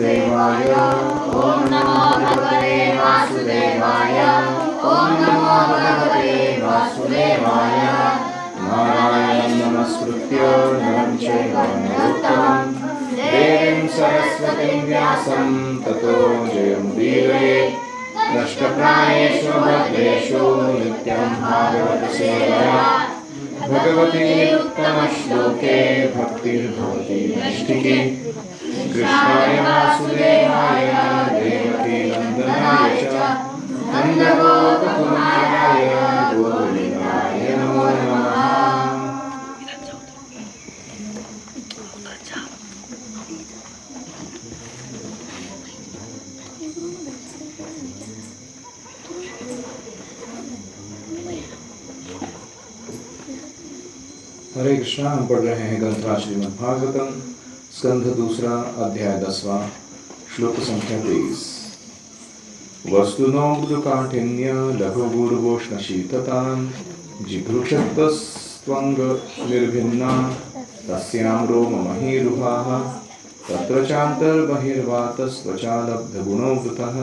वासुदेवाय। ओम नमो भगवते वासुदेवाय। ओम नमो भगवते वासुदेवाय। नारायणं नमस्कृत्य नरं चैव नरोत्तमं देवीं सरस्वतीं व्यासं ततो जयमुदीरयेत्। नष्टप्रायेषु भद्रेषु नित्यं भागवतसेवया भगवती उत्तमश्लोके भक्तिर्भवति नैष्ठिकी। कृष्णाय वासुदेवाय देवकी नन्दनाय च नन्दगोपकुमाराय गोविन्दाय नमो नमः। हरे कृष्णा। हम पढ़ रहे हैं ग्रंथराज श्रीमद् भागवतम स्कंध दूसरा अध्याय 10वां श्लोक संख्या 23। वस्तुनोऽब्धकाठिन्य लघुगुरुवोष्णशीततां जिघृक्षत्वस्त्वंग निर्भिन्ना तस्यां रोममहीरुहाः तत्र चान्तर्बहिर्वातस्त्वचालब्धगुणोऽवृतः।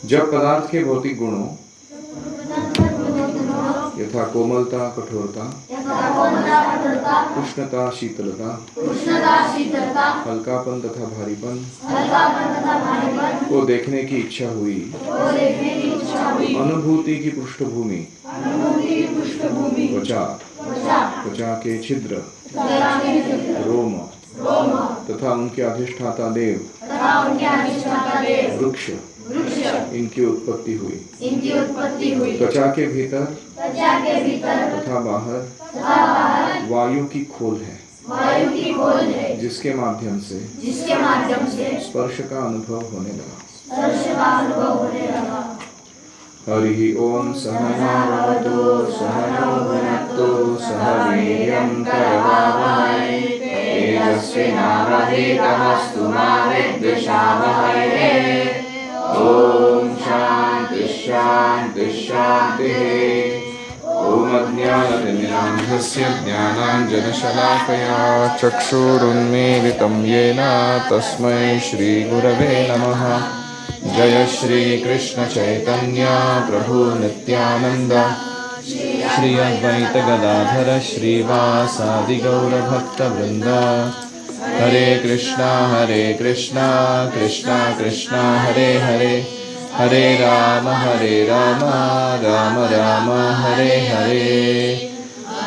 जब पदार्थ के भौतिक गुणों यथा कोमलता कठोरता उष्णता शीतलता हल्कापन तथा भारीपन को देखने की इच्छा हुई, अनुभूति की पृष्ठभूमि त्वचा के छिद्र रोम तथा उनके अधिष्ठाता देव वृक्ष इनकी उत्पत्ति हुई। त्वचा के भीतर तथा बाहर वायु की खोल है जिसके माध्यम से स्पर्श का अनुभव होने लगा। हरि ओम सहनावतु सहनौ भुनक्तु सह वीर्यं करवावहै तेजस्विनावधीतमस्तु मा विद्विषावहै। ओम शांति शांति शांति। ओम अज्ञानतिमिरान्धस्य ज्ञानाञ्जनशलाकया चक्षुरुन्मीलितं येन तस्मै श्रीगुरवे नमः। जय श्री कृष्ण चैतन्य प्रभु नित्यानंद श्री अद्वैत गदाधर श्रीवासादि गौर भक्त वृंद। हरे कृष्णा कृष्णा कृष्णा हरे हरे हरे राम राम राम हरे हरे।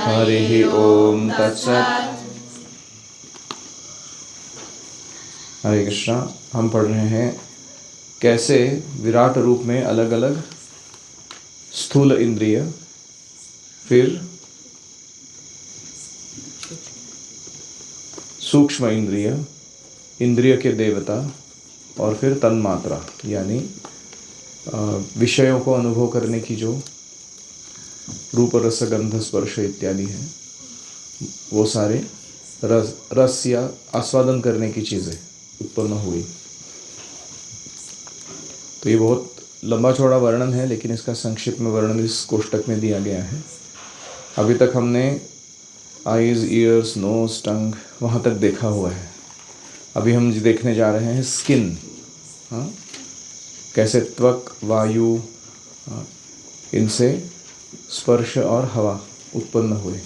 हरि ओम तत्सत्। हरे कृष्णा। हम पढ़ रहे हैं कैसे विराट रूप में अलग अलग स्थूल इंद्रिय, फिर सूक्ष्म इंद्रिय, इंद्रिय के देवता और फिर तन्मात्रा यानी विषयों को अनुभव करने की जो रूप रस गंध स्पर्श इत्यादि हैं, वो सारे रस या आस्वादन करने की चीज़ें उत्पन्न हुई। तो ये बहुत लंबा चौड़ा वर्णन है, लेकिन इसका संक्षिप्त में वर्णन इस कोष्टक में दिया गया है। अभी तक हमने आईज, ईयर्स, नोज, टंग वहाँ तक देखा हुआ है। अभी हम देखने जा रहे हैं स्किन। हाँ, कैसे त्वक, वायु, इनसे स्पर्श और हवा उत्पन्न हुए।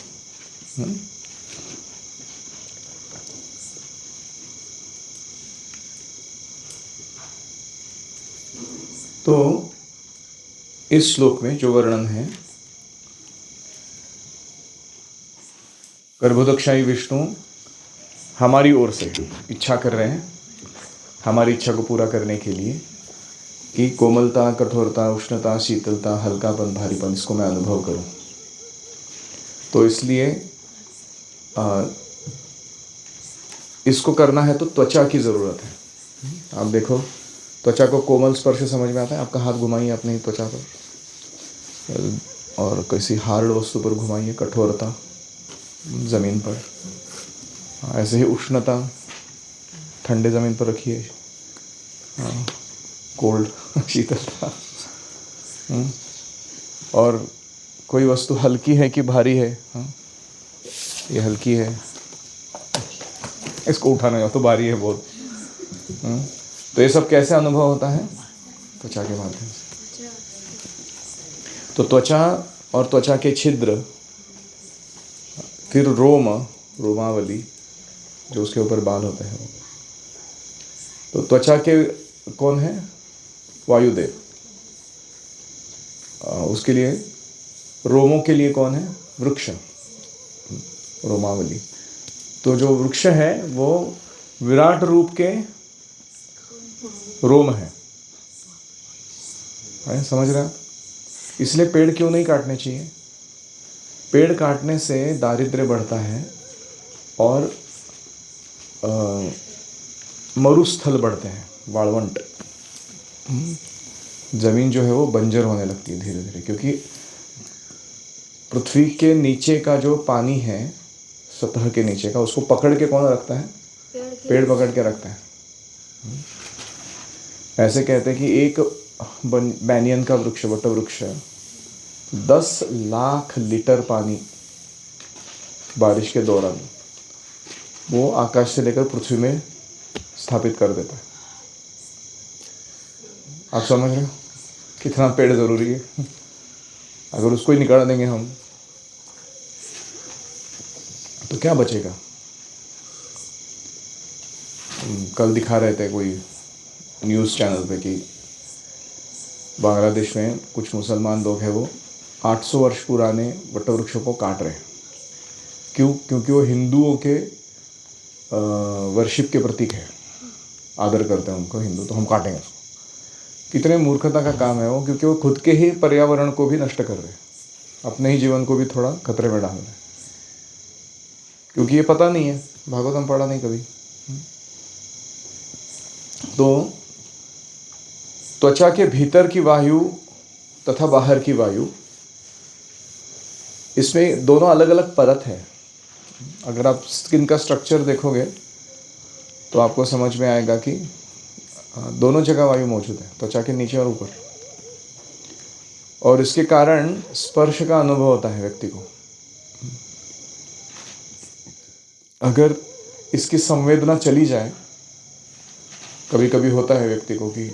तो इस श्लोक में जो वर्णन है, गर्भोदक्षाई विष्णु हमारी ओर से इच्छा कर रहे हैं, हमारी इच्छा को पूरा करने के लिए कि कोमलता, कठोरता, उष्णता, शीतलता, हल्कापन, भारीपन इसको मैं अनुभव करूं। तो इसलिए इसको करना है तो त्वचा की ज़रूरत है। आप देखो, त्वचा को कोमल स्पर्श समझ में आता है। आपका हाथ घुमाइए अपनी त्वचा पर और किसी हार्ड वस्तु पर घुमाइए, कठोरता ज़मीन पर। ऐसे ही उष्णता ठंडे ज़मीन पर रखिए, कोल्ड शीतलता। और कोई वस्तु हल्की है कि भारी है, ये हल्की है, इसको उठाना हो तो भारी है बहुत। तो ये सब कैसे अनुभव होता है? त्वचा के माध्यम से। तो त्वचा और त्वचा के छिद्र, फिर रोम, रोमावली जो उसके ऊपर बाल होते हैं। तो त्वचा के कौन है? वायुदेव। उसके लिए रोमों के लिए कौन है? वृक्ष, रोमावली। तो जो वृक्ष है वो विराट रूप के रोम है, समझ रहे हैं? इसलिए पेड़ क्यों नहीं काटने चाहिए? पेड़ काटने से दारिद्र्य बढ़ता है और मरुस्थल बढ़ते हैं, वाळवंट। जमीन जो है वो बंजर होने लगती है धीरे धीरे, क्योंकि पृथ्वी के नीचे का जो पानी है, सतह के नीचे का, उसको पकड़ के कौन रखता है? पेड़ पकड़ के रखता है। ऐसे कहते हैं कि एक बैनियन का वृक्ष, वट वृक्ष, 10 लाख लीटर पानी बारिश के दौरान वो आकाश से लेकर पृथ्वी में स्थापित कर देता है। आप समझ रहे हो कितना पेड़ जरूरी है? अगर उसको ही निकाल देंगे हम तो क्या बचेगा? कल दिखा रहे थे कोई न्यूज़ चैनल पे कि बांग्लादेश में कुछ मुसलमान लोग हैं, वो 800 वर्ष पुराने वटवृक्षों को काट रहे हैं। क्यों? क्योंकि वो हिंदुओं के वर्शिप के प्रतीक है, आदर करते हैं उनको हिंदू, तो हम काटेंगे उसको। कितने मूर्खता का काम है वो, क्योंकि वो खुद के ही पर्यावरण को भी नष्ट कर रहे हैं, अपने ही जीवन को भी थोड़ा खतरे में डाल रहे हैं, क्योंकि ये पता नहीं है, भागवतम पढ़ा नहीं कभी। तो त्वचा के भीतर की वायु तथा बाहर की वायु, इसमें दोनों अलग अलग परत है। अगर आप स्किन का स्ट्रक्चर देखोगे तो आपको समझ में आएगा कि दोनों जगह वायु मौजूद है, त्वचा के नीचे और ऊपर। और इसके कारण स्पर्श का अनुभव होता है व्यक्ति को। अगर इसकी संवेदना चली जाए, कभी कभी होता है व्यक्ति को कि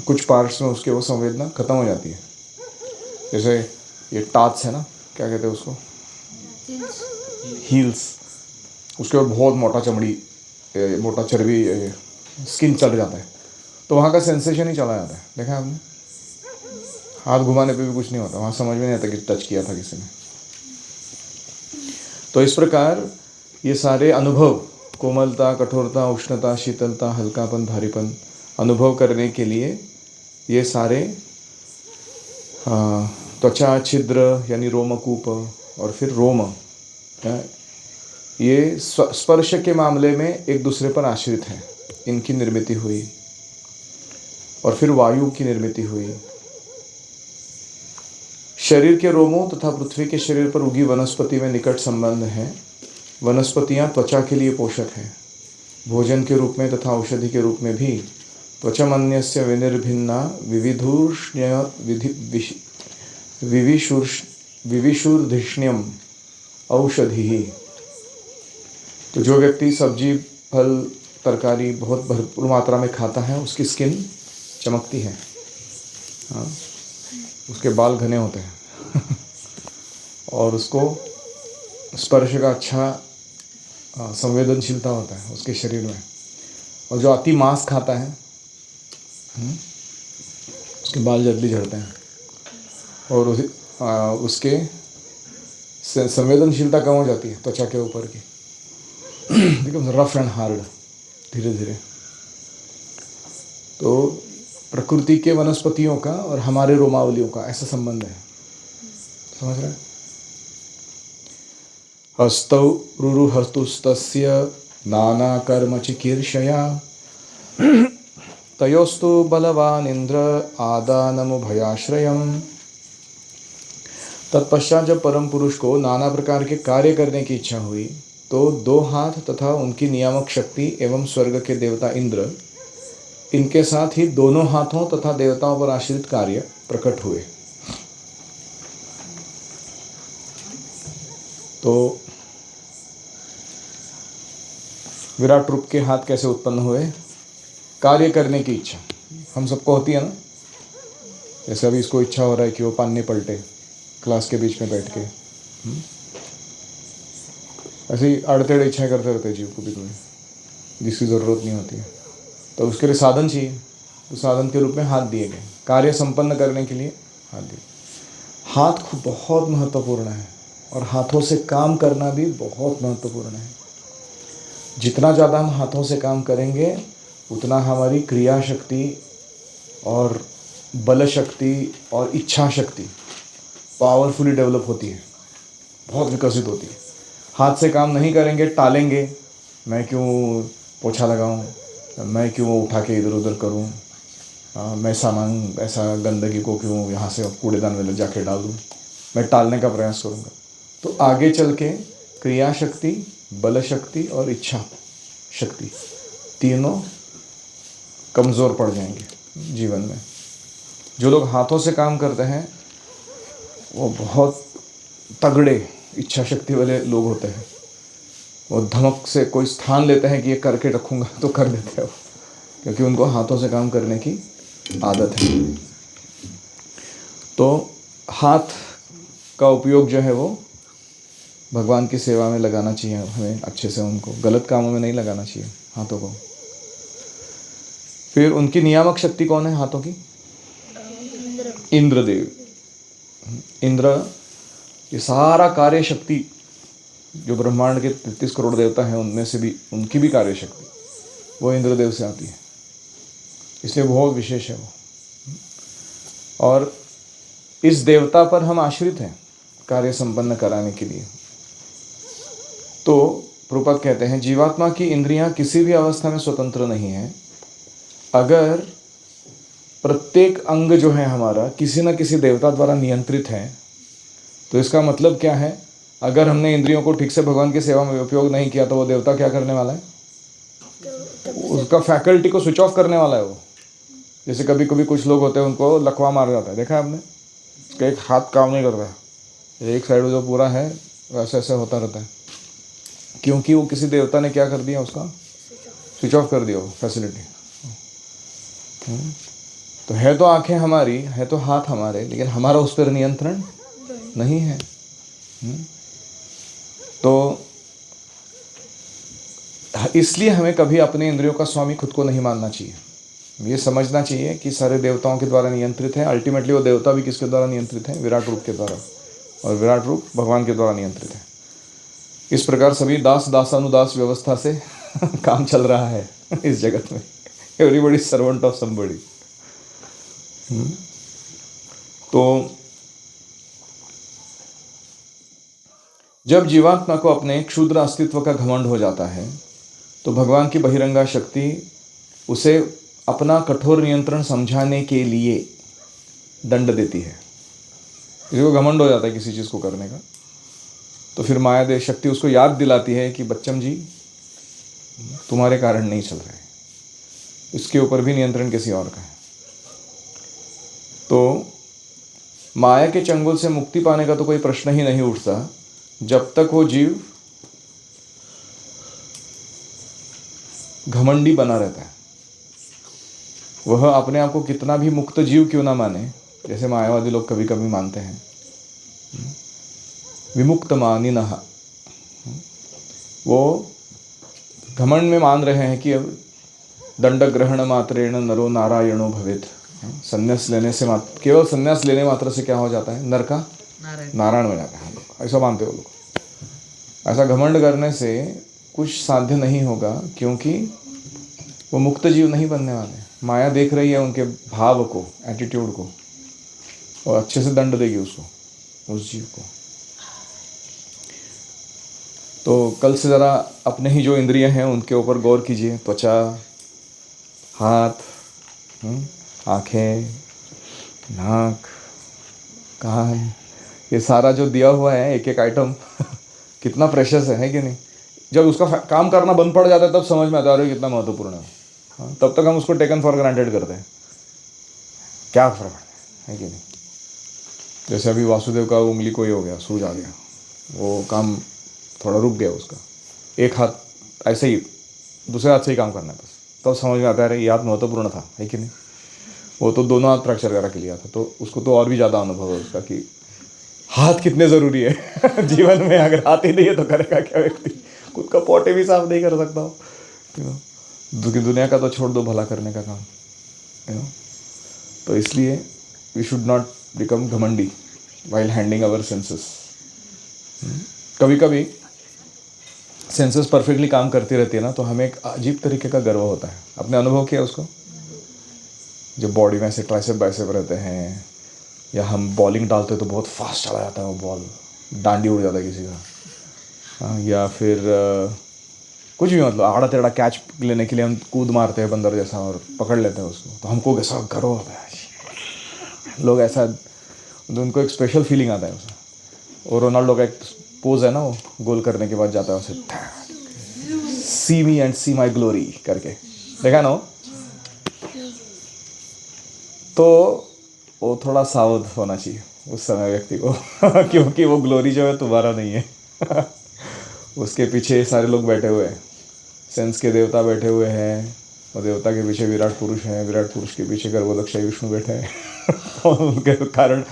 कुछ पार्ट्स में उसके वो संवेदना खत्म हो जाती है। जैसे ये टाच है ना, क्या कहते हैं उसको? हील्स। उसके ऊपर बहुत मोटा चमड़ी, मोटा चर्बी, स्किन चढ़ जाता है, तो वहाँ का सेंसेशन ही चला जाता है। देखा आपने? हाथ घुमाने पे भी कुछ नहीं होता, वहाँ समझ में नहीं आता कि टच किया था किसी ने। तो इस प्रकार ये सारे अनुभव, कोमलता, कठोरता, उष्णता, शीतलता, हल्कापन, भारीपन अनुभव करने के लिए ये सारे त्वचा, छिद्र यानी रोमकूप और फिर रोम, ये स्पर्श के मामले में एक दूसरे पर आश्रित है। इनकी निर्मिति हुई और फिर वायु की निर्मिति हुई। शरीर के रोमों तथा पृथ्वी के शरीर पर उगी वनस्पति में निकट संबंध है। वनस्पतियां त्वचा के लिए पोषक हैं, भोजन के रूप में तथा औषधि के रूप में भी। त्वचमन्यस्य विनिर्भिन्ना विविशुर्धिष्ण्यम औषधि। तो जो व्यक्ति सब्जी, फल, तरकारी बहुत भरपूर मात्रा में खाता है, उसकी स्किन चमकती है, हाँ, उसके बाल घने होते हैं और उसको स्पर्श का अच्छा संवेदनशीलता होता है उसके शरीर में। और जो अति मांस खाता है, उसके बाल जल्दी झड़ते हैं और उसके संवेदनशीलता कम हो जाती है त्वचा के ऊपर की, बिकम्स रफ एंड हार्ड धीरे धीरे। तो प्रकृति के वनस्पतियों का और हमारे रोमावलियों का ऐसा संबंध है, समझ रहे हैं? हस्तौ रुरुहस्तुस्तस्य नाना कर्म चिकीर्षया तयोस्तु बलवान इंद्र आदानमुभयाश्रयम्। तत्पश्चात जब परम पुरुष को नाना प्रकार के कार्य करने की इच्छा हुई तो 2 हाथ तथा उनकी नियामक शक्ति एवं स्वर्ग के देवता इंद्र, इनके साथ ही दोनों हाथों तथा देवताओं पर आश्रित कार्य प्रकट हुए। तो विराट रूप के हाथ कैसे उत्पन्न हुए? कार्य करने की इच्छा हम सबको होती है ना। जैसे अभी इसको इच्छा हो रहा है कि वो पानी पलटे क्लास के बीच में बैठ के, ऐसे ही अड़तेड़े इच्छाएं करते रहते हैं जीव को भी कोई, जिसकी ज़रूरत नहीं होती है। तो उसके लिए साधन चाहिए, तो साधन के रूप में हाथ दिए गए, कार्य संपन्न करने के लिए हाथ दिए। हाथ खूब बहुत महत्वपूर्ण है और हाथों से काम करना भी बहुत महत्वपूर्ण है। जितना ज़्यादा हम हाथों से काम करेंगे उतना हमारी क्रिया शक्ति और बल शक्ति और इच्छा शक्ति पावरफुली डेवलप होती है, बहुत विकसित होती है। हाथ से काम नहीं करेंगे, टालेंगे, मैं क्यों पोछा लगाऊं, मैं क्यों वो उठा के इधर उधर करूं, मैं सामान ऐसा गंदगी को क्यों यहाँ से कूड़ेदान में ले जाके डाल दूँ, मैं टालने का प्रयास करूँगा, तो आगे चल के क्रिया शक्ति, बल शक्ति और इच्छा शक्ति तीनों कमज़ोर पड़ जाएंगे जीवन में। जो लोग हाथों से काम करते हैं वो बहुत तगड़े इच्छा शक्ति वाले लोग होते हैं। वो धमक से कोई स्थान लेते हैं कि ये करके रखूँगा तो कर देते हैं वो, क्योंकि उनको हाथों से काम करने की आदत है। तो हाथ का उपयोग जो है वो भगवान की सेवा में लगाना चाहिए हमें अच्छे से, उनको गलत कामों में नहीं लगाना चाहिए हाथों को। फिर उनकी नियामक शक्ति कौन है हाथों की? इंद्रदेव। इंद्र, ये सारा कार्य शक्ति जो ब्रह्मांड के 33 करोड़ देवता हैं उनमें से भी उनकी भी कार्य शक्ति वो इंद्रदेव से आती है, इसलिए बहुत विशेष है वो। और इस देवता पर हम आश्रित हैं कार्य संपन्न कराने के लिए। तो प्रभुपाद कहते हैं जीवात्मा की इंद्रियां किसी भी अवस्था में स्वतंत्र नहीं है। अगर प्रत्येक अंग जो है हमारा किसी न किसी देवता द्वारा नियंत्रित है, तो इसका मतलब क्या है? अगर हमने इंद्रियों को ठीक से भगवान की सेवा में उपयोग नहीं किया तो वो देवता क्या करने वाला है? उसका फैकल्टी को स्विच ऑफ करने वाला है वो। जैसे कभी कभी कुछ लोग होते हैं उनको लकवा मार जाता है, देखा है आपने? उसका एक हाथ काम नहीं करता है, एक साइड जो पूरा है वैसे ऐसे होता रहता है, क्योंकि वो किसी देवता ने क्या कर दिया, उसका स्विच ऑफ कर दिया वो फैसिलिटी। तो है तो आंखें हमारी, है तो हाथ हमारे, लेकिन हमारा उस पर नियंत्रण नहीं है। तो इसलिए हमें कभी अपने इंद्रियों का स्वामी खुद को नहीं मानना चाहिए। ये समझना चाहिए कि सारे देवताओं के द्वारा नियंत्रित है। अल्टीमेटली वो देवता भी किसके द्वारा नियंत्रित है? विराट रूप के द्वारा, और विराट रूप भगवान के द्वारा नियंत्रित है। इस प्रकार सभी दास दासानुदास व्यवस्था से काम चल रहा है इस जगत में। Everybody servant of somebody. तो जब जीवात्मा को अपने क्षुद्र अस्तित्व का घमंड हो जाता है तो भगवान की बहिरंगा शक्ति उसे अपना कठोर नियंत्रण समझाने के लिए दंड देती है। किसी को घमंड हो जाता है किसी चीज़ को करने का, तो फिर माया देव शक्ति उसको याद दिलाती है कि बच्चम जी तुम्हारे कारण नहीं चल रहे, इसके ऊपर भी नियंत्रण किसी और का है। तो माया के चंगुल से मुक्ति पाने का तो कोई प्रश्न ही नहीं उठता जब तक वो जीव घमंडी बना रहता है। वह अपने आप को कितना भी मुक्त जीव क्यों ना माने, जैसे मायावादी लोग कभी कभी मानते हैं, विमुक्त मानिनः, वो घमंड में मान रहे हैं कि अब दंड ग्रहण मात्रेण नरो नारायणो भवेत्। संन्यास लेने से केवल संन्यास लेने मात्र से क्या हो जाता है? नर का नारायण हो जाता है। लोग ऐसा मानते हो। लोग ऐसा घमंड करने से कुछ साध्य नहीं होगा, क्योंकि वो मुक्त जीव नहीं बनने वाले। माया देख रही है उनके भाव को, एटीट्यूड को, और अच्छे से दंड देगी उसको, उस जीव को। तो कल से ज़रा अपने ही जो इंद्रियां हैं उनके ऊपर गौर कीजिए। त्वचा, हाथ, आँखें, नाक, कान, ये सारा जो दिया हुआ है एक एक आइटम कितना प्रेशियस है कि नहीं? जब उसका काम करना बंद पड़ जाता है तब समझ में आता है कितना महत्वपूर्ण है। हाँ, तब तक हम उसको टेकन फॉर ग्रांटेड करते हैं, क्या फर्क है कि नहीं? जैसे अभी वासुदेव का उंगली कोई हो गया, सूज आ गया, वो काम थोड़ा रुक गया उसका। एक हाथ ऐसे ही दूसरे हाथ से ही काम करना है बस। तब समझ में आता है अरे ये हाथ महत्वपूर्ण था, है कि नहीं। वो तो दोनों हाथ फ्रैक्चर करा के लिया था, तो उसको तो और भी ज़्यादा अनुभव है उसका कि हाथ कितने ज़रूरी है जीवन में। अगर हाथ ही नहीं है तो करेगा क्या व्यक्ति, खुद का पोटे भी साफ नहीं कर सकता हो, यू नो। दुनिया का तो छोड़ दो भला करने का काम, यू नो। तो इसलिए वी शुड नॉट बिकम घमंडी वाइल हैंडलिंग अवर सेंसेस। कभी कभी सेंसेस परफेक्टली काम करती रहती है ना, तो हमें एक अजीब तरीके का गर्व होता है। आपने अनुभव किया उसको? जब बॉडी में ऐसे ट्राइसेप बाइसेप रहते हैं, या हम बॉलिंग डालते तो बहुत फास्ट चला जाता है वो बॉल, डांडी उड़ जाता है किसी का। हाँ, या फिर कुछ भी, मतलब आड़ा टेढ़ा कैच लेने के लिए हम कूद मारते हैं बंदर जैसा और पकड़ लेते हैं उसको, तो हमको कैसा गर्व होता है। लोग ऐसा, तो उनको एक स्पेशल फीलिंग आता है उसमें। और रोनाल्डो का एक पोज है ना, वो गोल करने के बाद जाता है उसे सी me and C my glory करके, देखा ना वो? तो वो थोड़ा सावध होना चाहिए उस समय व्यक्ति को क्योंकि वो ग्लोरी जो है तुम्हारा नहीं है उसके पीछे सारे लोग बैठे हुए हैं, सेंस के देवता बैठे हुए हैं, और देवता के पीछे विराट पुरुष हैं, विराट पुरुष के पीछे गर्भोदक्षाई विष्णु बैठे हैं और उनके कारण,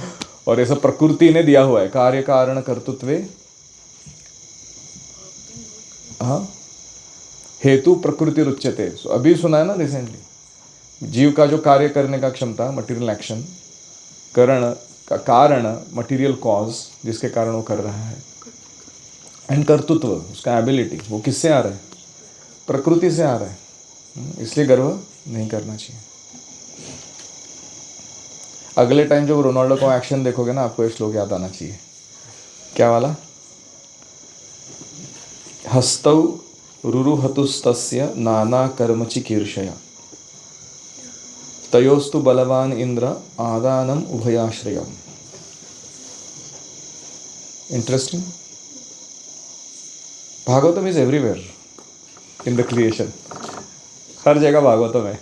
और ये सब प्रकृति ने दिया हुआ है, कार्य कारण कर्तृत्वे, हाँ, हेतु प्रकृति रुच्यते। अभी सुना है ना रिसेंटली, जीव का जो कार्य करने का क्षमता, मटेरियल एक्शन, करण का कारण मटेरियल कॉज, जिसके कारण वो कर रहा है, एंड कर्तृत्व उसका एबिलिटी, वो किससे आ रहा है? प्रकृति से आ रहा है। इसलिए गर्व नहीं करना चाहिए। अगले टाइम जब रोनाल्डो का एक्शन देखोगे ना, आपको ये श्लोक याद आना चाहिए। क्या वाला? हस्तौ रुरुहतुस्तस्य नाना कर्म चिकीर्षया तयोस्तु बलवान इंद्र आदानम उभयाश्रयम। Interesting. Bhagavatam is everywhere in the creation, हर जगह भागवतम है।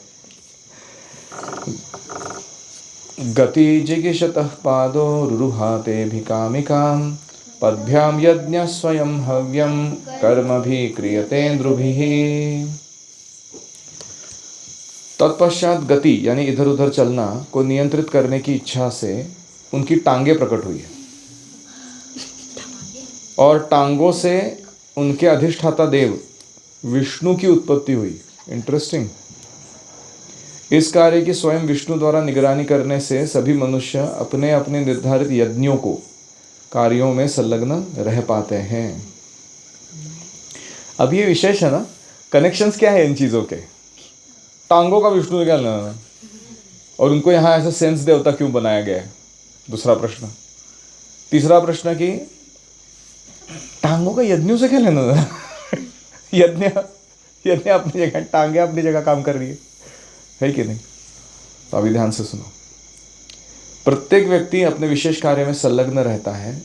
गति जिगिषतः पादो रुरुहाते भिकामिकाम पद्भ्याम यज्ञ स्वयं हव्यम कर्म भी क्रियतेन्द्रुभिः। तत्पश्चात गति यानी इधर उधर चलना को नियंत्रित करने की इच्छा से उनकी टांगे प्रकट हुई है, और टांगों से उनके अधिष्ठाता देव विष्णु की उत्पत्ति हुई। इंटरेस्टिंग। इस कार्य की स्वयं विष्णु द्वारा निगरानी करने से सभी मनुष्य अपने अपने निर्धारित यज्ञों को कार्यों में संलग्न रह पाते हैं। अब ये विशेष है ना, कनेक्शंस क्या है इन चीज़ों के? टांगों का विष्णु क्या लेना, और उनको यहाँ ऐसा सेंस देवता क्यों बनाया गया है? दूसरा प्रश्न। तीसरा प्रश्न कि टांगों का यज्ञों से क्या लेना यज्ञ यज्ञ अपनी जगह, टांगे अपनी जगह काम कर रही है कि नहीं? तो अभी ध्यान से सुनो। प्रत्येक व्यक्ति अपने विशेष कार्य में संलग्न रहता है,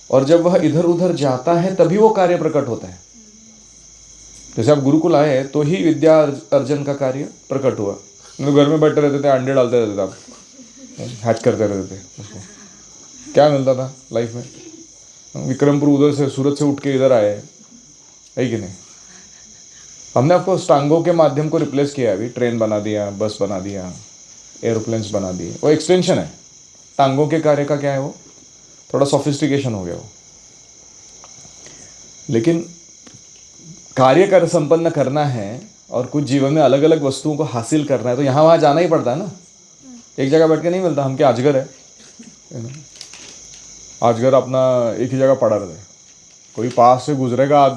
और जब वह इधर उधर जाता है तभी वो कार्य प्रकट होता है। जैसे आप गुरुकुल आए तो ही विद्या अर्जन का कार्य प्रकट हुआ। तो घर में बैठे रहते थे, अंडे डालते रहते थे, आप हैच करते रहते थे, उसको क्या मिलता था लाइफ में? विक्रमपुर उधर से, सूरत से उठ के इधर आए, है कि नहीं? हमने आपको टांगों के माध्यम को रिप्लेस किया, अभी ट्रेन बना दिया, बस बना दिया, एरोप्लेन्स बना दिए, वो एक्सटेंशन है। टांगों के कार्य का क्या है? वो थोड़ा सोफिस्टिकेशन हो गया वो। लेकिन कार्य कर संपन्न करना है और कुछ जीवन में अलग अलग वस्तुओं को हासिल करना है, तो यहाँ वहाँ जाना ही पड़ता है ना। एक जगह बैठ के नहीं मिलता। हम क्या अजगर है? अजगर अपना एक ही जगह पड़ा रहता है, कोई पास से गुजरेगा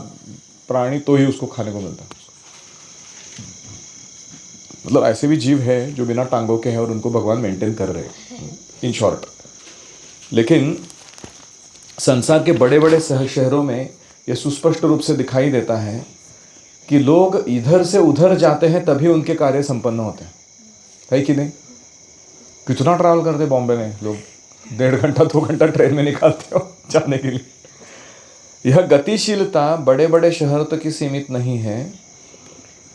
प्राणी तो ही उसको खाने को मिलता है। मतलब ऐसे भी जीव है जो बिना टांगों के हैं और उनको भगवान मेंटेन कर रहे हैं, इन शॉर्ट। लेकिन संसार के बड़े बड़े शहरों में यह सुस्पष्ट रूप से दिखाई देता है कि लोग इधर से उधर जाते हैं तभी उनके कार्य संपन्न होते हैं, है कि नहीं? कितना ट्रैवल करते बॉम्बे में लोग, 1.5 घंटा 2 घंटा ट्रेन में निकालते हो जाने के लिए। यह गतिशीलता बड़े बड़े शहर तक ही सीमित नहीं है।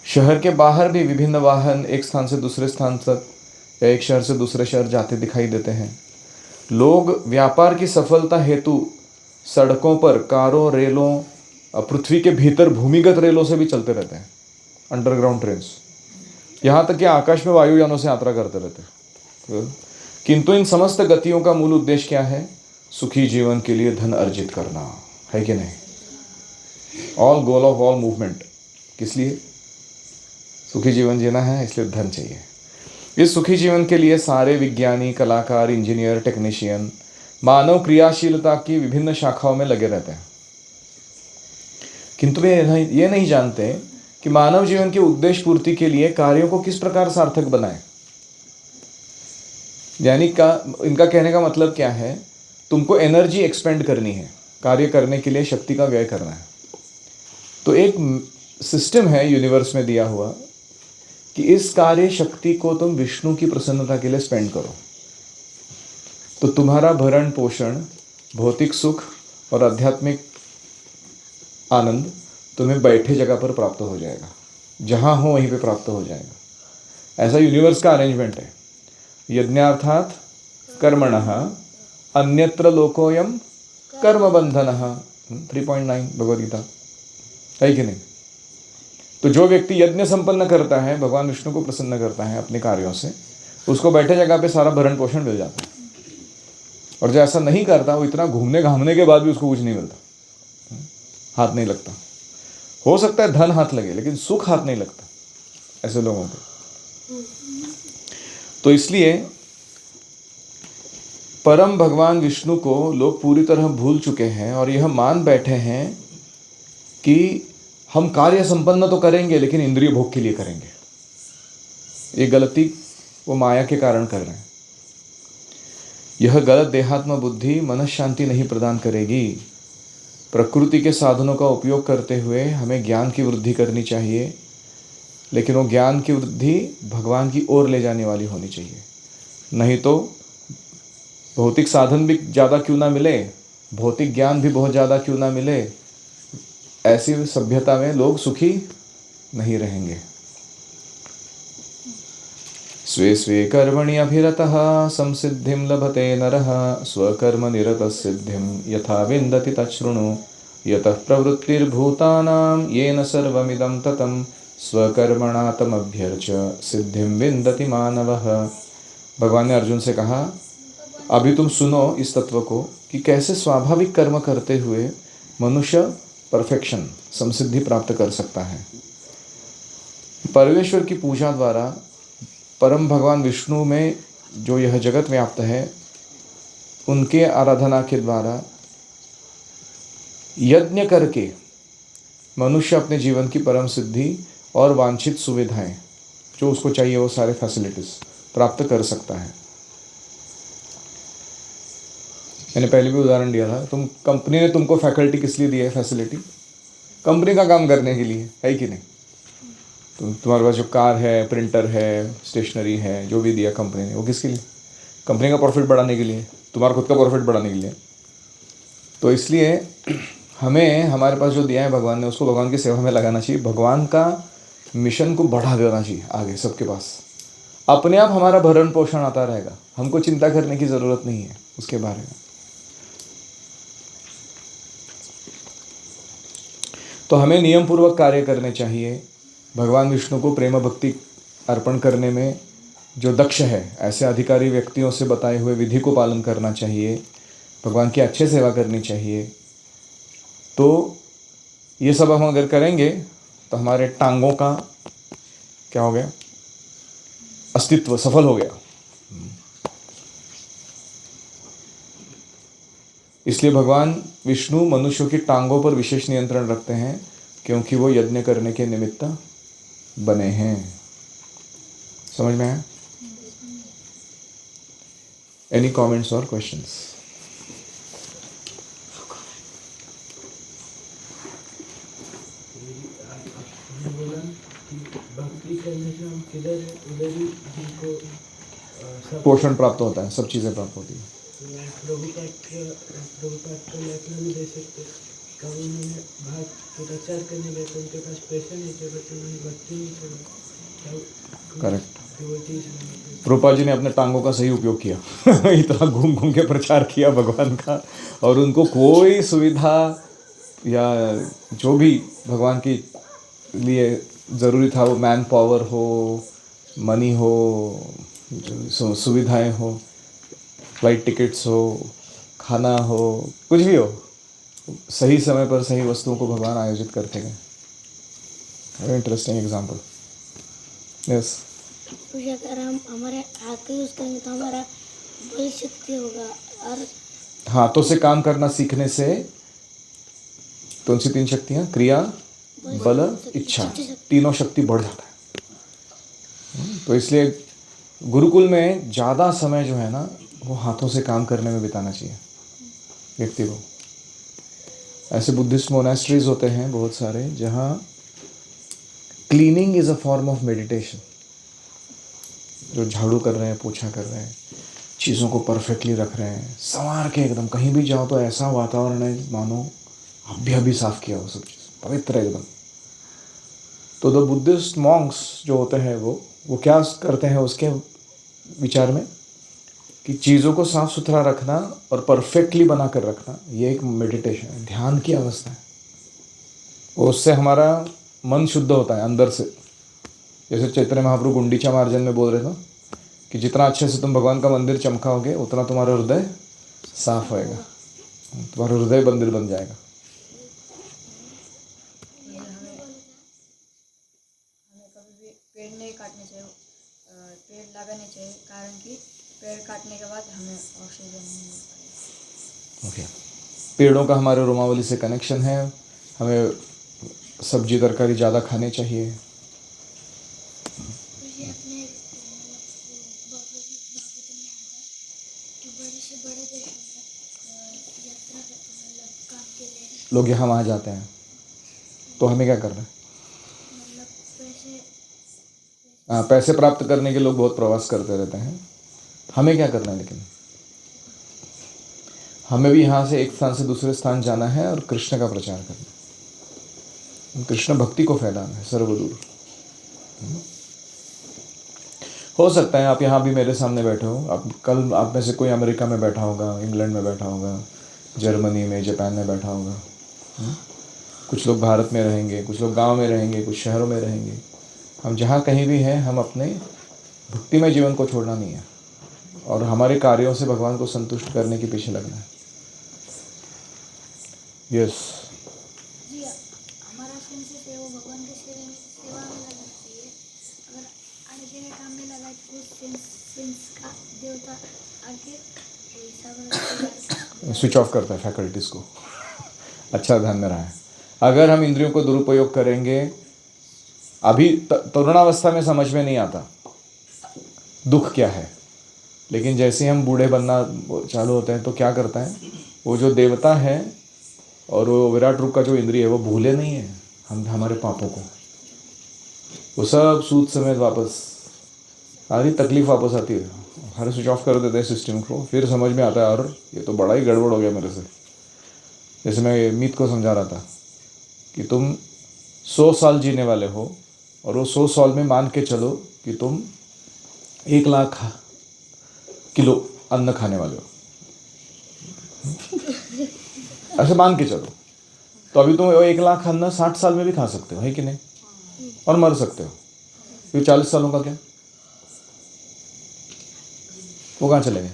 शहर के बाहर भी विभिन्न वाहन एक स्थान से दूसरे स्थान तक या एक शहर से दूसरे शहर जाते दिखाई देते हैं। लोग व्यापार की सफलता हेतु सड़कों पर कारों, रेलों, पृथ्वी के भीतर भूमिगत रेलों से भी चलते रहते हैं। अंडरग्राउंड ट्रेन्स, यहाँ तक कि आकाश में वायुयानों से यात्रा करते रहते। किंतु इन समस्त गतियों का मूल उद्देश्य क्या है? सुखी जीवन के लिए धन अर्जित करना है कि नहीं? All goal of all movement किस लिए? सुखी जीवन जीना है, इसलिए धन चाहिए। इस सुखी जीवन के लिए सारे विज्ञानी, कलाकार, इंजीनियर, टेक्नीशियन मानव क्रियाशीलता की विभिन्न शाखाओं में लगे रहते हैं, किंतु वे ये नहीं जानते कि मानव जीवन के उद्देश्य पूर्ति के लिए कार्यों को किस प्रकार सार्थक बनाएं। यानी इनका कहने का मतलब क्या है? तुमको एनर्जी एक्सपेंड करनी है, कार्य करने के लिए शक्ति का व्यय करना है। तो एक सिस्टम है यूनिवर्स में दिया हुआ कि इस कार्य शक्ति को तुम विष्णु की प्रसन्नता के लिए स्पेंड करो, तो तुम्हारा भरण पोषण, भौतिक सुख और आध्यात्मिक आनंद तुम्हें बैठे जगह पर प्राप्त हो जाएगा, जहाँ हो वहीं पे प्राप्त हो जाएगा। ऐसा यूनिवर्स का अरेंजमेंट है। यज्ञार्थात् कर्मणः अन्यत्र लोकोयम कर्म बंधनः, 3.9 भगवद्गीता, है कि नहीं? तो जो व्यक्ति यज्ञ संपन्न करता है, भगवान विष्णु को प्रसन्न करता है अपने कार्यों से, उसको बैठे जगह पे सारा भरण पोषण मिल जाता है। और जो ऐसा नहीं करता, वो इतना घूमने घामने के बाद भी उसको कुछ नहीं मिलता, हाथ नहीं लगता। हो सकता है धन हाथ लगे, लेकिन सुख हाथ नहीं लगता ऐसे लोगों को। तो इसलिए परम भगवान विष्णु को लोग पूरी तरह भूल चुके हैं और यह मान बैठे हैं कि हम कार्य संपन्न तो करेंगे, लेकिन इंद्रिय भोग के लिए करेंगे। ये गलती वो माया के कारण कर रहे हैं। यह गलत देहात्म बुद्धि मन शांति नहीं प्रदान करेगी। प्रकृति के साधनों का उपयोग करते हुए हमें ज्ञान की वृद्धि करनी चाहिए, लेकिन वो ज्ञान की वृद्धि भगवान की ओर ले जाने वाली होनी चाहिए। नहीं तो भौतिक साधन भी ज़्यादा क्यों ना मिले, भौतिक ज्ञान भी बहुत ज़्यादा क्यों ना मिले, ऐसी सभ्यता में लोग सुखी नहीं रहेंगे। स्वे स्वे कर्मणि अभिरतः संसिद्धिं लभते नरः, स्वकर्म निरतः सिद्धिं यथा विन्दति तच्छृणु। यतः प्रवृत्तिर्भूतानां येन सर्वमिदं ततं, स्वकर्मणा तमभ्यर्च्य सिद्धिं विन्दति मानवः। भगवान ने अर्जुन से कहा, अभी तुम सुनो इस तत्व को कि कैसे स्वाभाविक कर्म करते हुए मनुष्य परफेक्शन, समसिद्धि प्राप्त कर सकता है। परमेश्वर की पूजा द्वारा परम भगवान विष्णु में जो यह जगत व्याप्त है, उनके आराधना के द्वारा यज्ञ करके मनुष्य अपने जीवन की परम सिद्धि और वांछित सुविधाएं जो उसको चाहिए वो सारे फैसिलिटीज प्राप्त कर सकता है। मैंने पहले भी उदाहरण दिया था, कंपनी ने तुमको फैकल्टी किस लिए दी है? फैसिलिटी कंपनी का काम करने के लिए, है कि नहीं? तुम्हारे पास जो कार है, प्रिंटर है, स्टेशनरी है, जो भी दिया कंपनी ने, वो किसके लिए? कंपनी का प्रॉफिट बढ़ाने के लिए, तुम्हारा खुद का प्रॉफिट बढ़ाने के लिए। तो इसलिए हमें हमारे पास जो दिया है भगवान ने, उसको भगवान की सेवा में लगाना चाहिए। भगवान का मिशन को बढ़ा देना चाहिए आगे सबके पास। अपने आप हमारा भरण पोषण आता रहेगा, हमको चिंता करने की ज़रूरत नहीं है उसके बारे में। तो हमें नियम पूर्वक कार्य करने चाहिए। भगवान विष्णु को प्रेम भक्ति अर्पण करने में जो दक्ष है, ऐसे अधिकारी व्यक्तियों से बताए हुए विधि को पालन करना चाहिए, भगवान की अच्छे सेवा करनी चाहिए। तो ये सब हम अगर करेंगे तो हमारे टांगों का क्या हो गया? अस्तित्व सफल हो गया। इसलिए भगवान विष्णु मनुष्यों की टांगों पर विशेष नियंत्रण रखते हैं, क्योंकि वो यज्ञ करने के निमित्त बने हैं। समझ में आया? एनी कमेंट्स और क्वेश्चंस? पोषण प्राप्त होता है, सब चीजें प्राप्त होती है। प्रभुपाद का लेखन भी दे सकते, कभी उन्होंने भाग प्रचार करने गए तो उनके पास पैसा नहीं थे, बट उन्होंने भक्ति नहीं छोड़ा। करेक्ट। प्रभुपाद जी ने अपने टांगों का सही उपयोग किया इतना घूम घूम के प्रचार किया भगवान का, और उनको कोई सुविधा या जो भी भगवान के लिए ज़रूरी था वो मैन पावर हो, मनी हो, सुविधाएं हो, फ्लाइट टिकट्स हो, खाना हो, कुछ भी हो, सही समय पर सही वस्तुओं को भगवान आयोजित करते गए। Very interesting example. यस। क्योंकि अगर हम हमारे हाथ का यूज़ करेंगे तो हमारा बल शक्ति होगा। और हाथों से काम करना सीखने से कौन सी तीन शक्तियाँ? क्रिया, बल, इच्छा, तीनों शक्ति बढ़ जाता है। तो इसलिए गुरुकुल में ज़्यादा समय जो है ना वो हाथों से काम करने में बिताना चाहिए व्यक्ति को। ऐसे बुद्धिस्ट मोनास्ट्रीज होते हैं बहुत सारे जहाँ cleaning is a form of meditation. जो झाड़ू कर रहे हैं, पोछा कर रहे हैं, चीज़ों को परफेक्टली रख रहे हैं, संवार के एकदम, कहीं भी जाओ तो ऐसा वातावरण है मानो अभी साफ किया हो सब चीज़, पवित्र एकदम। तो द बुद्धिस्ट मॉन्क्स जो होते हैं वो क्या करते हैं उसके विचार में कि चीज़ों को साफ सुथरा रखना और परफेक्टली बना कर रखना ये एक मेडिटेशन है, ध्यान की अवस्था है। उससे हमारा मन शुद्ध होता है अंदर से। जैसे चैतन्य महाप्रभु गुंडीचा मार्जन में बोल रहे थे कि जितना अच्छे से तुम भगवान का मंदिर चमकाओगे उतना तुम्हारा हृदय साफ होएगा, तुम्हारा हृदय मंदिर बन जाएगा। हमें कभी भी पेड़ नहीं काटने चाहिए, पेड़ लगाने चाहिए, कारण कि पेड़ काटने के बाद हमें ऑक्सीजन नहीं मिल पाएगा। ओके। पेड़ों का हमारे रोमावली से कनेक्शन है। हमें सब्जी तरकारी ज़्यादा खाने चाहिए। मुझे अपने बाबूजी में आता है कि बड़े से बड़े देशों में यात्रा करते हैं, मतलब काम के लिए। लोग यहाँ वहाँ जाते हैं तो हमें क्या करना है? मतलब पैसे पैसे प्राप्त करने के लोग बहुत प्रवास करते रहते हैं। हमें क्या करना है? लेकिन हमें भी यहाँ से एक स्थान से दूसरे स्थान जाना है और कृष्ण का प्रचार करना है, कृष्ण भक्ति को फैलाना है सर्वदूर। हो सकता है आप यहाँ भी मेरे सामने बैठे हो, आप कल आप में से कोई अमेरिका में बैठा होगा, इंग्लैंड में बैठा होगा, जर्मनी में, जापान में बैठा होगा। कुछ लोग भारत में रहेंगे, कुछ लोग गांव में रहेंगे, कुछ शहरों में रहेंगे। हम जहाँ कहीं भी हैं, हम अपने भक्तिमय जीवन को छोड़ना नहीं है और हमारे कार्यों से भगवान को संतुष्ट करने के पीछे लगना है। यस। जी, हमारा सेंसेस है वो भगवान के सेवा में लगना चाहिए। अगर आगे के काम में लगा तो उस सेंस का देवता आगे हिसाब स्विच ऑफ करता है फैकल्टीज़ को। अच्छा ध्यान में रहा है। अगर हम इंद्रियों को दुरुपयोग करेंगे, अभी तरुणावस्था में समझ में नहीं आता दुख क्या है, लेकिन जैसे हम बूढ़े बनना चालू होते हैं तो क्या करता है वो जो देवता है और वो विराट रूप का जो इंद्रिय है वो भूले नहीं है हम हमारे पापों को, वो सब सूद समेत वापस सारी तकलीफ वापस आती है। हर स्विच ऑफ कर देते हैं सिस्टम को, फिर समझ में आता है और ये तो बड़ा ही गड़बड़ हो गया मेरे से। जैसे मैं मीत को समझा रहा था कि तुम 100 साल जीने वाले हो और वो 100 साल में मान के चलो कि तुम 1 लाख किलो अन्न खाने वाले हो, ऐसे मान के चलो, तो अभी तुम 1 लाख अन्न 60 साल में भी खा सकते हो, है कि नहीं? और मर सकते हो। फिर 40 सालों का क्या? वो कहाँ चले गए?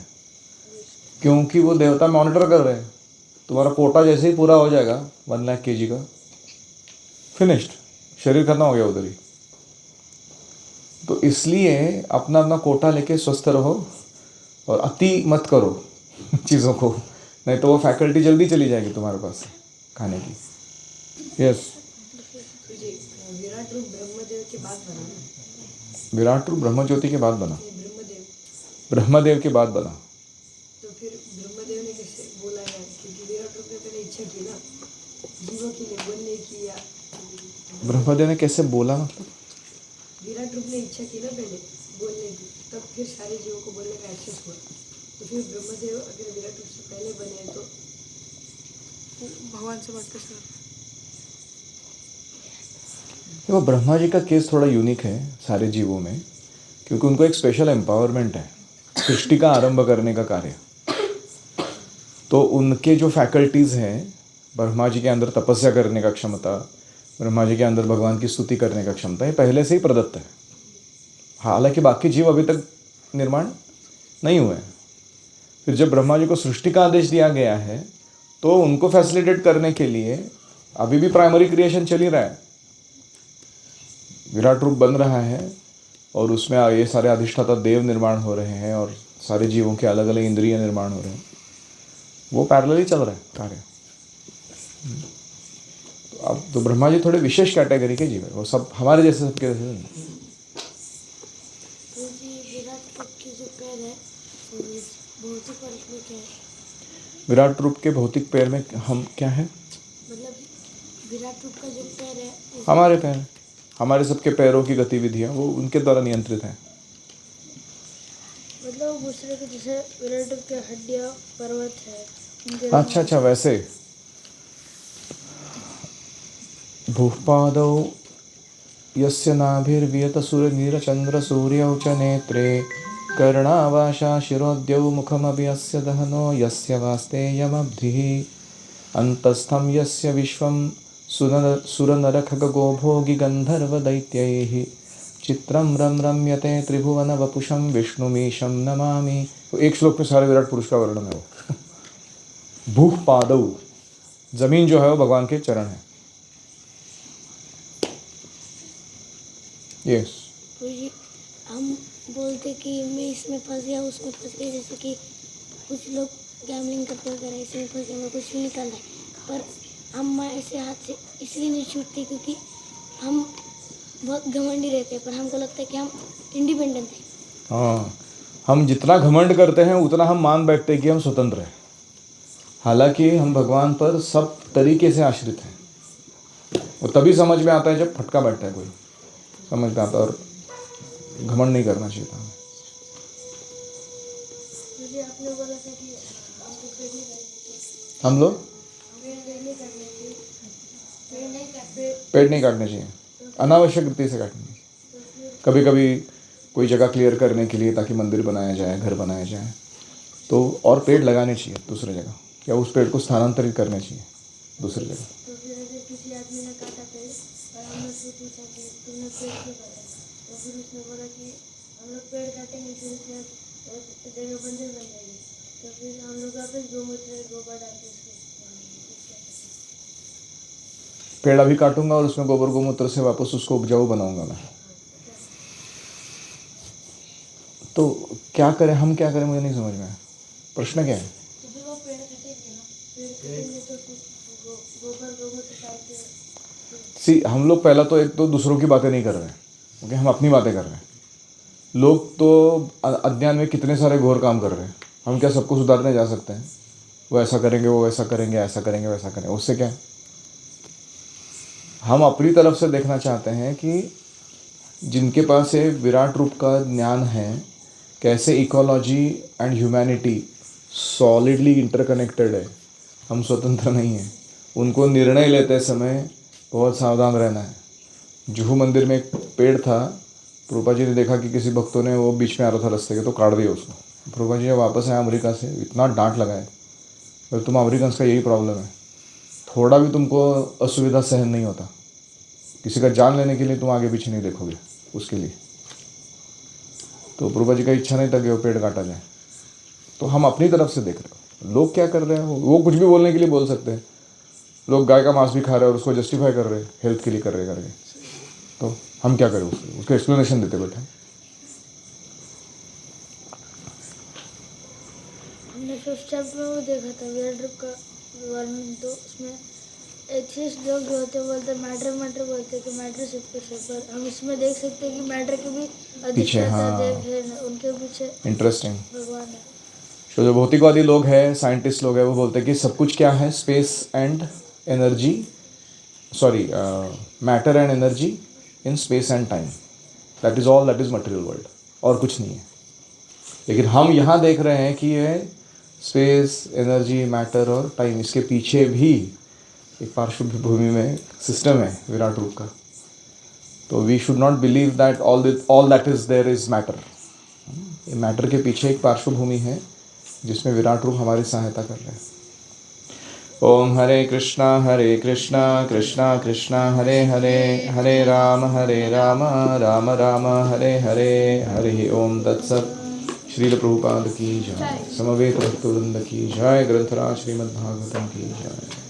क्योंकि वो देवता मॉनिटर कर रहे हैं। तुम्हारा कोटा जैसे ही पूरा हो जाएगा 1 लाख kg का, फिनिश्ड, शरीर खत्म हो गया उधर ही। तो इसलिए अपना अपना कोटा लेके स्वस्थ रहो और अति मत करो चीज़ों को, नहीं तो वो फैकल्टी जल्दी चली जाएगी तुम्हारे पास खाने की। यस। विराट रूप ब्रह्मदेव के बाद बना ना? विराट रूप ब्रह्म ज्योति के बाद बना, ब्रह्मदेव ब्रह्मदेव के बाद बना। तो फिर ब्रह्मदेव ने कैसे बोला है? क्योंकि विराट रूप ने पहले इच्छा की ना जीवों के लिए बोलने की, या ब्रह्मदेव ने कैसे बोला? मतलब विराट रूप ने इच्छा की ना पहले बोलने की, तब फिर सारे जीवों को बोलने का एक्सेस हुआ। तो फिर ब्रह्मदेव अगर विराट रूप से पहले बने तो भगवान से बात कैसे? देखो ब्रह्मा जी का केस थोड़ा यूनिक है सारे जीवों में, क्योंकि उनको एक स्पेशल एम्पावरमेंट है सृष्टि का आरंभ करने का कार्य। तो उनके जो फैकल्टीज़ हैं, ब्रह्मा जी के अंदर तपस्या करने का क्षमता, ब्रह्मा जी के अंदर भगवान की स्तुति करने का क्षमता है, पहले से ही प्रदत्त है। हालांकि बाकी जीव अभी तक निर्माण नहीं हुए हैं। फिर जब ब्रह्मा जी को सृष्टि का आदेश दिया गया है तो उनको फैसिलिटेट करने के लिए अभी भी प्राइमरी क्रिएशन चल ही रहा है, विराट रूप बन रहा है और उसमें ये सारे अधिष्ठाता देव निर्माण हो रहे हैं और सारे जीवों के अलग अलग इंद्रिय निर्माण हो रहे हैं। वो पैरेलल ही चल रहा है कार्य। तो अब तो ब्रह्मा जी थोड़े विशेष कैटेगरी के जीव है, वो सब हमारे जैसे सबके जैसे नहीं। तो जी विराट रूप के जो पैर है वो भौतिक और इसमें क्या है? विराट रूप के भौतिक पैर में हम क्या है? मतलब विराट रूप का जो पैर है हमारे पैर, हमारे सबके पैरों की गतिविधियाँ वो उनके द्वारा नियंत्रित हैं। मतलब वो दूसरे के जैसे विराट रूप के हड्डियाँ पर्वत है उनके अच्छा अच्छा, वैसे भूपादौ यस्य नाभिर्वियतसुरनीरचन्द्रसूर्यौ च नेत्रे कर्णावाशा शिरोद्यौ मुखमपि यस्य दहनो यस्य वास्तेयमब्धिः अन्तस्थं यस्य विश्वं सुरनरखगोभोगिगन्धर्वदैत्यैः चित्रं रम्यते त्रिभुवनवपुषं विष्णुमीशं नमामि। तो एक श्लोक में सारे विराट पुरुष का वर्णन है वो। भूह पादौ, जमीन जो है वो भगवान के चरण है। यस, तो ये हम बोलते कि मैं इसमें फंस गया उसमें फंस गया, जैसे कि कुछ लोग गैमलिंग करते वगैरह इसमें फंस गया, मैं कुछ नहीं निकल रहा है, पर हम ऐसे हाथ से इसलिए नहीं छूटते क्योंकि हम बहुत घमंडी रहते हैं, पर हमको लगता है कि हम इंडिपेंडेंट हैं। हाँ, हम जितना घमंड करते हैं उतना हम मान बैठते हैं कि हम स्वतंत्र हैं। हालांकि हम भगवान पर सब तरीके से आश्रित हैं। वो तभी समझ में आता है जब फटका बैठता है, कोई समझ में आता है। और घमंड नहीं करना चाहिए था हमें। मुझे आपने बोला था कि हमको पेड़ नहीं काटने चाहिए, हम लोग पेड़ नहीं काटने चाहिए, पेड़ नहीं काटने चाहिए, अनावश्यक रीति से काटने चाहिए। कभी कभी कोई जगह क्लियर करने के लिए ताकि मंदिर बनाया जाए, घर बनाया जाए, तो और पेड़ लगाने चाहिए दूसरी जगह, या उस पेड़ को स्थानांतरित करने चाहिए दूसरी जगह। तो फिर अगर किसी आदमी ने काटा पेड़ और हमने उससे पूछा कि तुमने पेड़ क्यों काटा, तो फिर उसने बोला कि हम लोग पेड़ काटेंगे फिर उसमें जगह बंजर बन जाएगी, तो फिर हम लोग वापस गोबर डाल के उसके पेड़ अभी काटूंगा और उसमें गोबर गोमूत्र से वापस उसको उपजाऊ बनाऊंगा मैं। तो क्या करें, हम क्या करें, मुझे नहीं समझ में आया। प्रश्न क्या है? तो फिर वो पेड़ कटेंगे ना, पेड़ कटेंगे तो फिर गोबर डाल के सी, हम लोग पहला तो एक तो दूसरों की बातें नहीं कर रहे हैं, ओके, हम अपनी बातें कर रहे हैं। लोग तो अज्ञान में कितने सारे घोर काम कर रहे हैं। हम क्या सबको सुधारने जा सकते हैं? वो ऐसा करेंगे, वो वैसा करेंगे, ऐसा करेंगे, वैसा करेंगे, उससे क्या है? हम अपनी तरफ से देखना चाहते हैं कि जिनके पास ये विराट रूप का ज्ञान है, कैसे ecology and humanity solidly interconnected है, हम स्वतंत्र नहीं हैं। उनको निर्णय लेते समय बहुत सावधान रहना है। जुहू मंदिर में एक पेड़ था, प्रभुपा जी ने देखा कि किसी भक्तों ने वो बीच में आ रहा था रास्ते के, तो काट दिया उसको। प्रभुपा जी जब वापस आए अमेरिका से, इतना डांट लगाए, और तुम अमेरिकन्स का यही प्रॉब्लम है, थोड़ा भी तुमको असुविधा सहन नहीं होता, किसी का जान लेने के लिए तुम आगे पीछे नहीं देखोगे उसके लिए। तो प्रभुपा जी का इच्छा नहीं था कि वो पेड़ काटा जाए। तो हम अपनी तरफ से देख रहे हो, लोग क्या कर रहे हैं, वो कुछ भी बोलने के लिए बोल सकते हैं। लोग गाय का मांस भी खा रहे हैं और उसको जस्टिफाई कर रहे हैं, हेल्थ के लिए कर रहे करके। तो हम क्या करें, उसको एक्सप्लेनेशन देते बैठे। हमने फिफ्थ चैप्टर में वो देखा था विराट रूप का वर्णन, तो उसमें एथियस्ट लोग जो होते हैं बोलते हैं मैटर बोलते हैं कि मैटर सब कुछ है, पर हम इसमें देख सकते हैं कि मैटर के भी अधिष्ठाता देव है, उनके पीछे इंटरेस्टिंग। भगवान है। तो जो भौतिकवादी लोग हैं, साइंटिस्ट लोग हैं, वो बोलते हैं कि सब कुछ क्या है, space and energy, sorry matter and energy in space and time, that is all, that is material world, और कुछ नहीं है। लेकिन हम यहाँ देख रहे हैं कि ये स्पेस, एनर्जी, मैटर और टाइम, इसके पीछे भी एक पार्श्व भूमि में सिस्टम है विराट रूप का। तो we should not believe that all that is there is matter. ये मैटर के पीछे एक पार्श्व भूमि है जिसमें विराट रूप हमारी सहायता कर रहे हैं। ओम हरे कृष्णा कृष्णा कृष्णा हरे हरे, हरे राम राम राम हरे हरे। हरि ओम तत्सत। श्रील प्रभुपाद की जय, समवेत भक्तवृंद की जय, ग्रंथराज श्रीमद्भागवतम की जय।